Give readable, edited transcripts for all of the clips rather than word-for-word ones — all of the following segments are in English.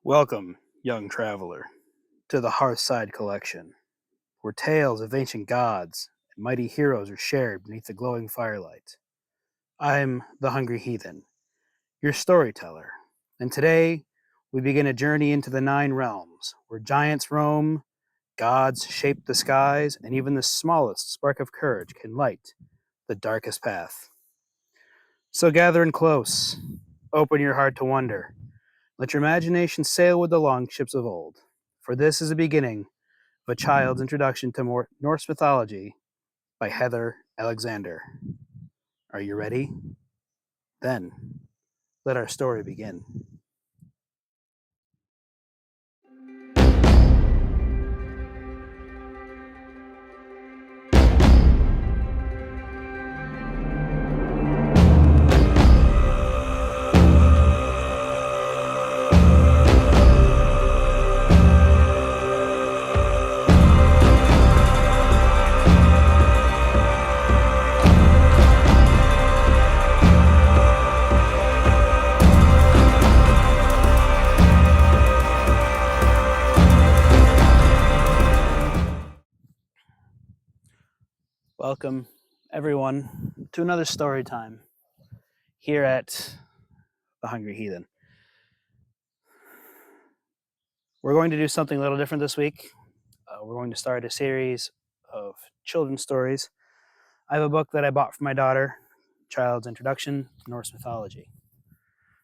Welcome, young traveler, to the Hearthside Collection, where tales of ancient gods and mighty heroes are shared beneath the glowing firelight. I'm the Hungry Heathen, your storyteller, and today we begin a journey into the Nine Realms, where giants roam, gods shape the skies, and even the smallest spark of courage can light the darkest path. So gather in close, open your heart to wonder. Let your imagination sail with the longships of old, for this is the beginning of a child's introduction to Norse mythology by Heather Alexander. Are you ready? Then, let our story begin. Welcome, everyone, to another story time here at the Hungry Heathen. We're going to do something a little different this week. We're going to start a series of children's stories. I have a book that I bought for my daughter, Child's Introduction to Norse Mythology.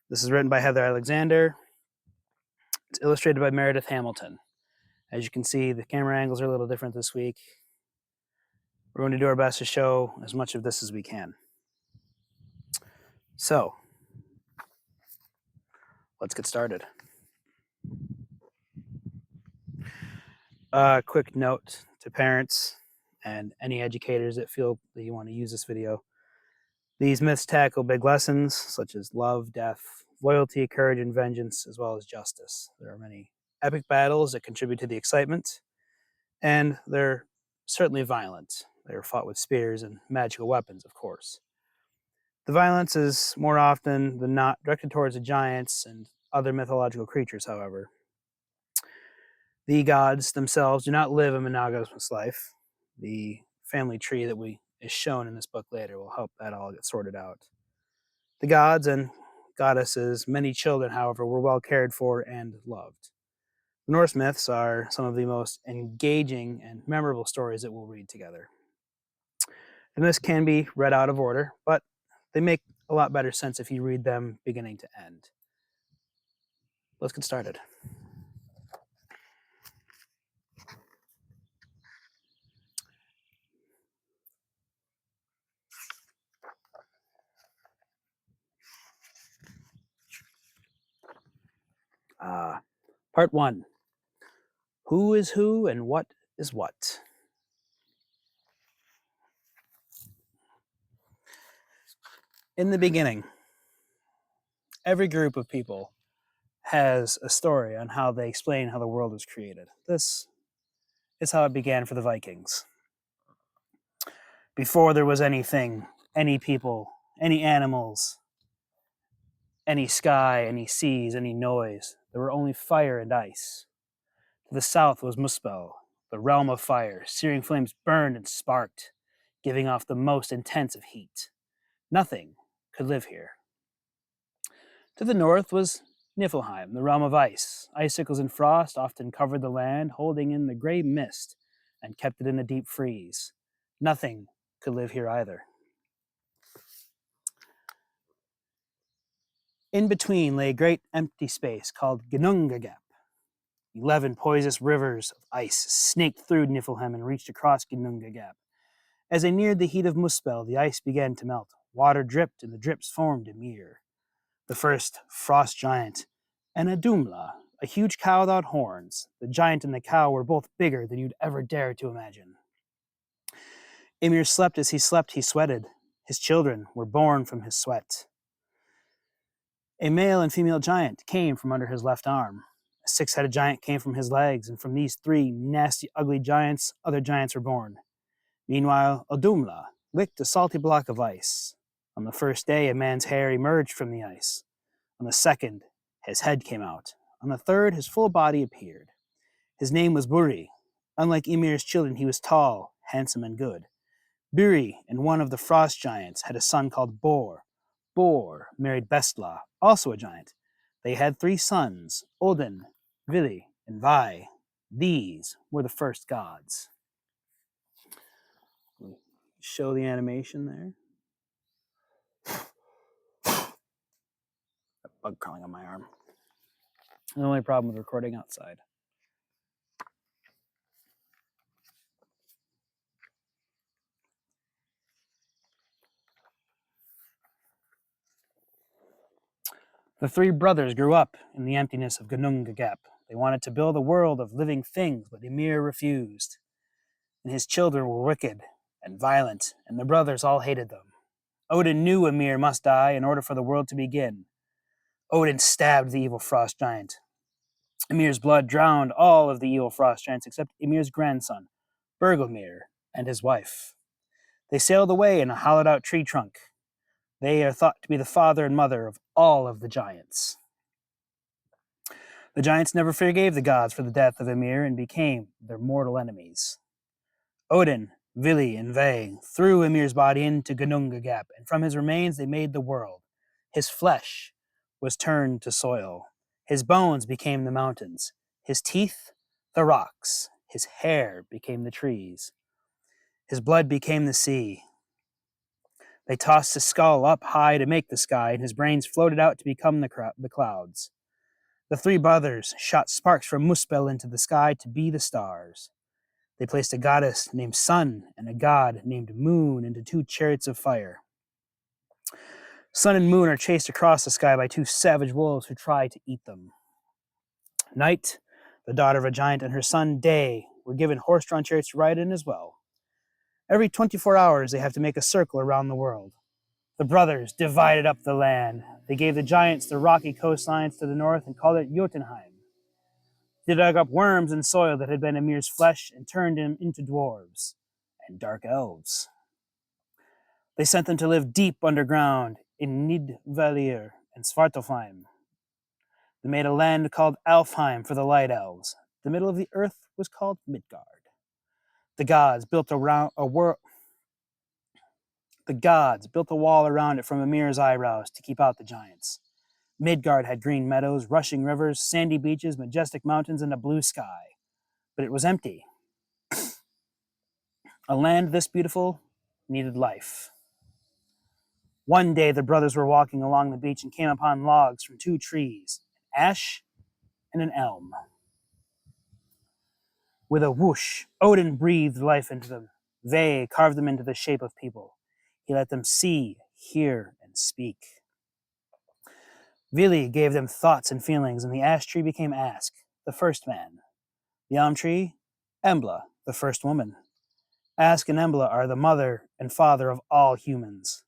This is written by Heather Alexander. It's illustrated by Meredith Hamilton. As you can see, the camera angles are a little different this week. We're going to do our best to show as much of this as we can. So, let's get started. A quick note to parents and any educators that feel that you want to use this video. These myths tackle big lessons such as love, death, loyalty, courage, and vengeance, as well as justice. There are many epic battles that contribute to the excitement, and they're certainly violent. They're fought with spears and magical weapons, of course. The violence is more often than not directed towards the giants and other mythological creatures, however. The gods themselves do not live a monogamous life. The family tree that is shown in this book later will help that all get sorted out. The gods and goddesses, many children, however, were well cared for and loved. The Norse myths are some of the most engaging and memorable stories that we'll read together. The myths can be read out of order, but they make a lot better sense if you read them beginning to end. Let's get started. Part 1. Who is who and what is what? In the beginning, every group of people has a story on how they explain how the world was created. This is how it began for the Vikings. Before there was anything, any people, any animals, any sky, any seas, any noise, there were only fire and ice. To the south was Muspel, the realm of fire. Searing flames burned and sparked, giving off the most intense of heat. Nothing could live here. To the north was Niflheim, the realm of ice. Icicles and frost often covered the land, holding in the gray mist and kept it in a deep freeze. Nothing could live here either. In between lay a great empty space called Ginnungagap. 11 poisonous rivers of ice snaked through Niflheim and reached across Ginnungagap. As they neared the heat of Muspel, the ice began to melt. Water dripped, and the drips formed a mere. The first frost giant, and Adumla, a huge cow without horns. The giant and the cow were both bigger than you'd ever dare to imagine. Ymir slept. As he slept, he sweated. His children were born from his sweat. A male and female giant came from under his left arm. A 6-headed giant came from his legs, and from these 3 nasty, ugly giants, other giants were born. Meanwhile, Adumla licked a salty block of ice. On the first day, a man's hair emerged from the ice. On the second, his head came out. On the third, his full body appeared. His name was Buri. Unlike Ymir's children, he was tall, handsome, and good. Buri and one of the frost giants had a son called Bor. Bor married Bestla, also a giant. They had 3 sons, Odin, Vili, and Vi. These were the first gods. Show the animation there. A bug crawling on my arm. The only problem with recording outside. The 3 brothers grew up in the emptiness of Ginnungagap. They wanted to build a world of living things, but Ymir refused. And his children were wicked and violent, and the brothers all hated them. Odin knew Ymir must die in order for the world to begin. Odin stabbed the evil frost giant. Ymir's blood drowned all of the evil frost giants except Ymir's grandson, Bergelmir, and his wife. They sailed away in a hollowed-out tree trunk. They are thought to be the father and mother of all of the giants. The giants never forgave the gods for the death of Ymir and became their mortal enemies. Odin, Vili, and Ve threw Ymir's body into Ginnungagap, and from his remains they made the world. His flesh was turned to soil. His bones became the mountains. His teeth, the rocks. His hair became the trees. His blood became the sea. They tossed his skull up high to make the sky, and his brains floated out to become the clouds. The 3 brothers shot sparks from Muspel into the sky to be the stars. They placed a goddess named Sun and a god named Moon into 2 chariots of fire. Sun and Moon are chased across the sky by 2 savage wolves who try to eat them. Night, the daughter of a giant, and her son Day were given horse-drawn chariots to ride in as well. Every 24 hours, they have to make a circle around the world. The brothers divided up the land. They gave the giants the rocky coastlines to the north and called it Jotunheim. They dug up worms and soil that had been Ymir's flesh and turned him into dwarves and dark elves. They sent them to live deep underground in Nidvalir and Svartalfheim. They made a land called Alfheim for the light elves. The middle of the earth was called Midgard. The gods built a wall around it from Ymir's eyebrows to keep out the giants. Midgard had green meadows, rushing rivers, sandy beaches, majestic mountains, and a blue sky. But it was empty. A land this beautiful needed life. One day the brothers were walking along the beach and came upon logs from 2 trees, an ash and an elm. With a whoosh, Odin breathed life into them. Ve carved them into the shape of people. He let them see, hear, and speak. Vili gave them thoughts and feelings, and the ash tree became Ask, the first man. The elm tree, Embla, the first woman. Ask and Embla are the mother and father of all humans.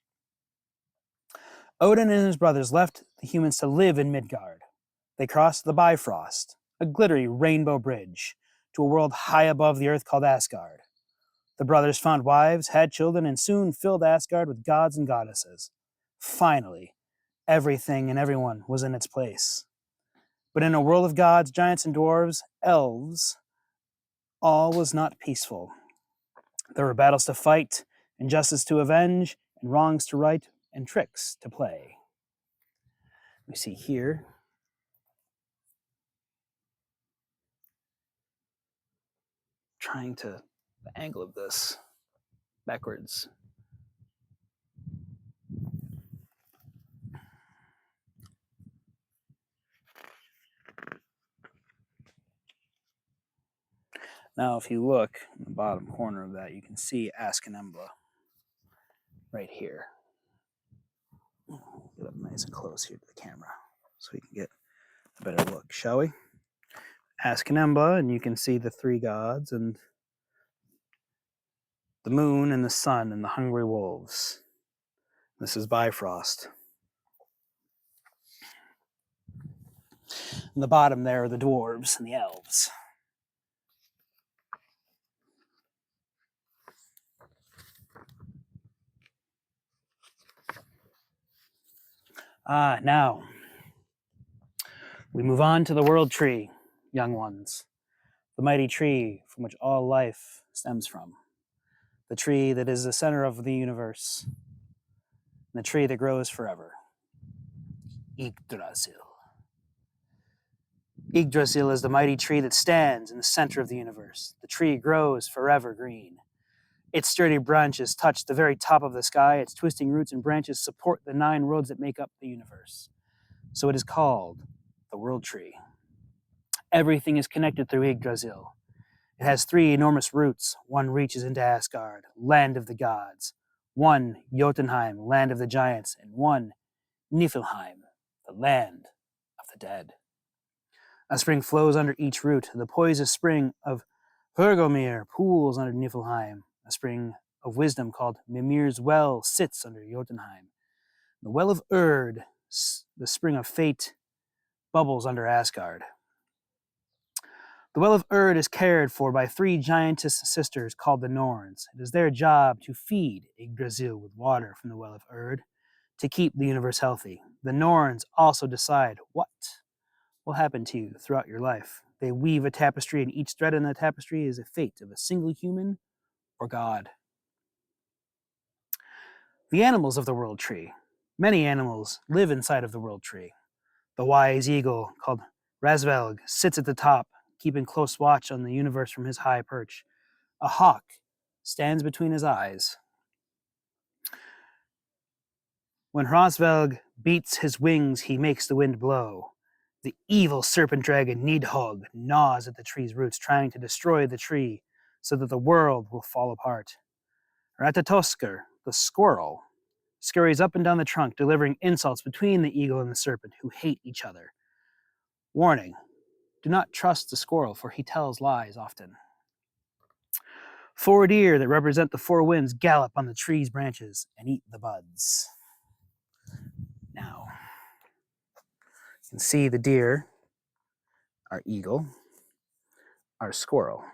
Odin and his brothers left the humans to live in Midgard. They crossed the Bifrost, a glittery rainbow bridge, to a world high above the earth called Asgard. The brothers found wives, had children, and soon filled Asgard with gods and goddesses. Finally, everything and everyone was in its place. But in a world of gods, giants, and dwarves, elves, all was not peaceful. There were battles to fight, injustice to avenge, and wrongs to right, and tricks to play. We see here trying to the angle of this backwards. Now, if you look in the bottom corner of that, you can see Ask and Embla right here. Get up nice and close here to the camera so we can get a better look, shall we? Ask and Embla, and you can see the 3 gods and the moon and the sun and the hungry wolves. This is Bifrost. In the bottom there are the dwarves and the elves. Now, We move on to the world tree, young ones, the mighty tree from which all life stems from, the tree that is the center of the universe, and the tree that grows forever. Yggdrasil. Yggdrasil is the mighty tree that stands in the center of the universe. The tree grows forever green. Its sturdy branches touch the very top of the sky. Its twisting roots and branches support the 9 worlds that make up the universe. So it is called the world tree. Everything is connected through Yggdrasil. It has 3 enormous roots. One reaches into Asgard, land of the gods. One, Jotunheim, land of the giants. And one, Niflheim, the land of the dead. A spring flows under each root. The poisonous spring of Hvergelmir pools under Niflheim. A spring of wisdom called Mimir's Well sits under Jotunheim. The Well of Urd, the spring of fate, bubbles under Asgard. The Well of Urd is cared for by 3 giantess sisters called the Norns. It is their job to feed Yggdrasil with water from the Well of Urd to keep the universe healthy. The Norns also decide what will happen to you throughout your life. They weave a tapestry, and each thread in the tapestry is a fate of a single human or god. The animals of the world tree. Many animals live inside of the world tree. The wise eagle, called Rasvelg, sits at the top, keeping close watch on the universe from his high perch. A hawk stands between his eyes. When Rasvelg beats his wings, he makes the wind blow. The evil serpent dragon Nidhogg gnaws at the tree's roots, trying to destroy the tree so that the world will fall apart. Ratatoskr, the squirrel, scurries up and down the trunk, delivering insults between the eagle and the serpent, who hate each other. Warning, do not trust the squirrel, for he tells lies often. 4 deer that represent the 4 winds gallop on the tree's branches and eat the buds. Now, you can see the deer, our eagle, our squirrel.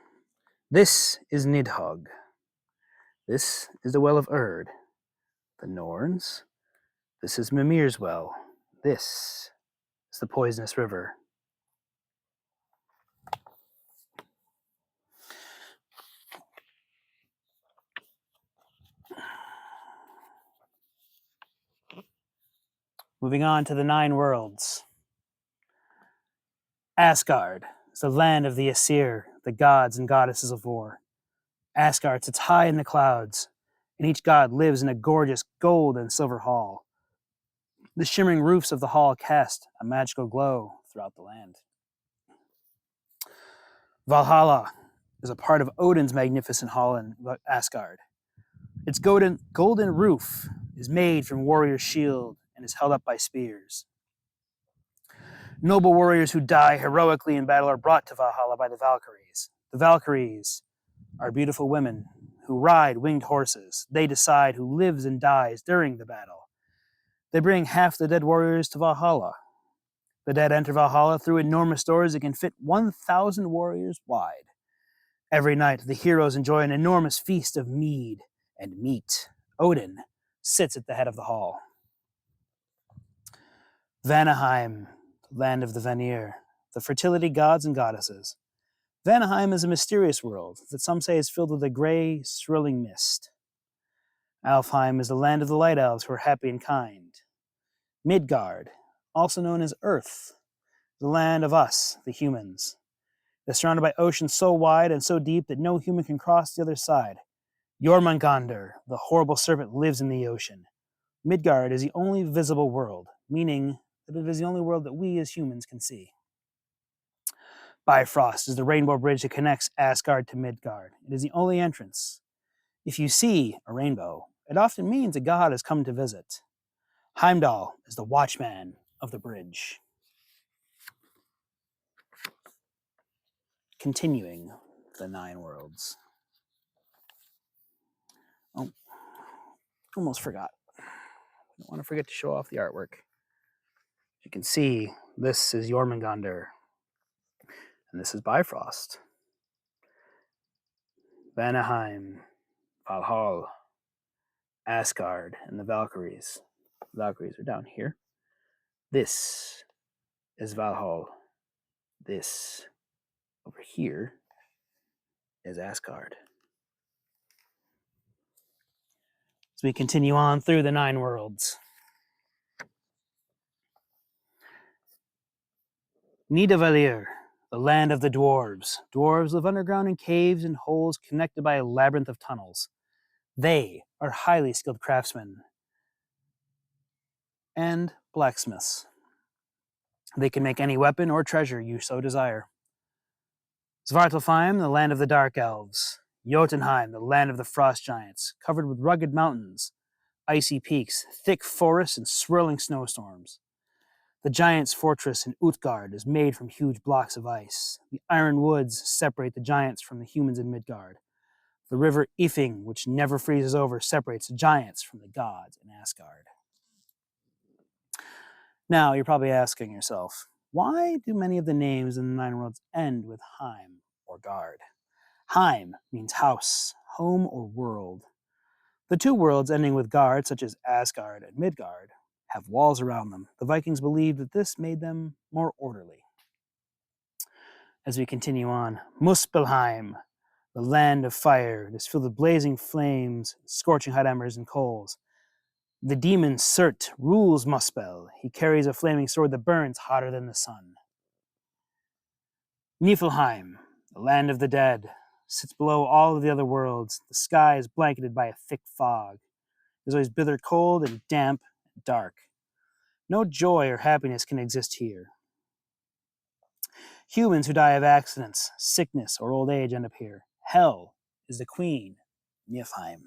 This is Nidhogg. This is the Well of Urd, the Norns. This is Mimir's Well. This is the poisonous river. Moving on to the 9 worlds. Asgard is the land of the Aesir, the gods and goddesses of war. Asgard sits high in the clouds, and each god lives in a gorgeous gold and silver hall. The shimmering roofs of the hall cast a magical glow throughout the land. Valhalla is a part of Odin's magnificent hall in Asgard. Its golden roof is made from warrior's shield and is held up by spears. Noble warriors who die heroically in battle are brought to Valhalla by the Valkyries. The Valkyries are beautiful women who ride winged horses. They decide who lives and dies during the battle. They bring half the dead warriors to Valhalla. The dead enter Valhalla through enormous doors that can fit 1,000 warriors wide. Every night, the heroes enjoy an enormous feast of mead and meat. Odin sits at the head of the hall. Vanaheim, land of the Vanir, the fertility gods and goddesses. Vanaheim is a mysterious world that some say is filled with a gray, swirling mist. Alfheim is the land of the light elves who are happy and kind. Midgard, also known as Earth, the land of us, the humans. They're surrounded by oceans so wide and so deep that no human can cross the other side. Jormungandr, the horrible serpent, lives in the ocean. Midgard is the only visible world, meaning that it is the only world that we as humans can see. Bifrost is the rainbow bridge that connects Asgard to Midgard. It is the only entrance. If you see a rainbow, it often means a god has come to visit. Heimdall is the watchman of the bridge. Continuing the 9 worlds. Oh, almost forgot. I don't want to forget to show off the artwork. You can see this is Jormungandr, and this is Bifrost. Vanaheim, Valhalla, Asgard, and the Valkyries. The Valkyries are down here. This is Valhall. This over here is Asgard. As we continue on through the 9 worlds. Nidavellir, the land of the dwarves. Dwarves live underground in caves and holes connected by a labyrinth of tunnels. They are highly skilled craftsmen and blacksmiths. They can make any weapon or treasure you so desire. Svartalfheim, the land of the dark elves. Jotunheim, the land of the frost giants, covered with rugged mountains, icy peaks, thick forests, and swirling snowstorms. The giant's fortress in Utgard is made from huge blocks of ice. The iron woods separate the giants from the humans in Midgard. The river Ifing, which never freezes over, separates the giants from the gods in Asgard. Now, you're probably asking yourself, why do many of the names in the 9 worlds end with Heim or Gard? Heim means house, home, or world. The 2 worlds ending with Gard, such as Asgard and Midgard, have walls around them. The Vikings believed that this made them more orderly. As we continue on, Muspelheim, the land of fire. It is filled with blazing flames, scorching hot embers and coals. The demon Surt rules Muspel. He carries a flaming sword that burns hotter than the sun. Niflheim, the land of the dead, sits below all of the other worlds. The sky is blanketed by a thick fog. It is always bitter cold and damp and dark. No joy or happiness can exist here. Humans who die of accidents, sickness, or old age end up here. Hell is the queen, Niflheim.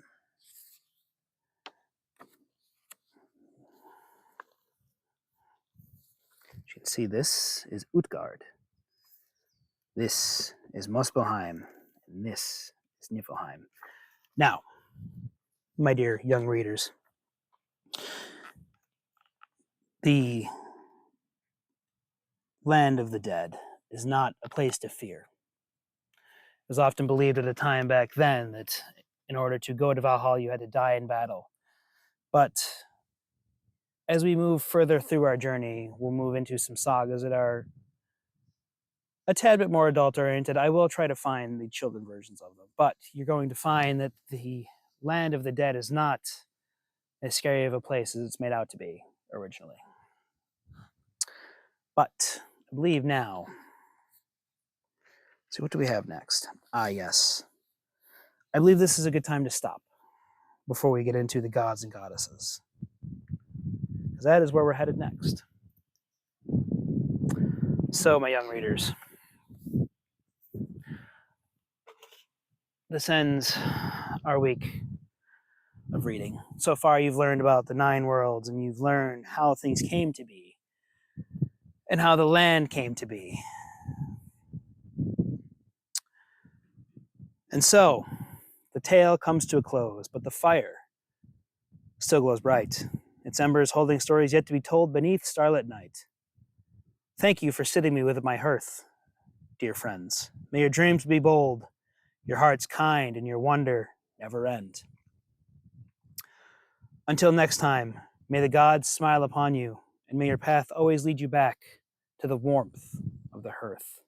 You can see this is Utgard. This is Muspelheim, and this is Niflheim. Now, my dear young readers, the land of the dead is not a place to fear. It was often believed at a time back then that in order to go to Valhalla, you had to die in battle. But as we move further through our journey, we'll move into some sagas that are a tad bit more adult-oriented. I will try to find the children versions of them, but you're going to find that the land of the dead is not as scary of a place as it's made out to be originally. But I believe now, so what do we have next? Yes. I believe this is a good time to stop before we get into the gods and goddesses, because that is where we're headed next. So, my young readers, this ends our week of reading. So far, you've learned about the 9 worlds, and you've learned how things came to be, and how the land came to be. And so, the tale comes to a close, but the fire still glows bright, its embers holding stories yet to be told beneath starlit night. Thank you for sitting me with my hearth, dear friends. May your dreams be bold, your hearts kind, and your wonder never end. Until next time, may the gods smile upon you, and may your path always lead you back to the warmth of the hearth.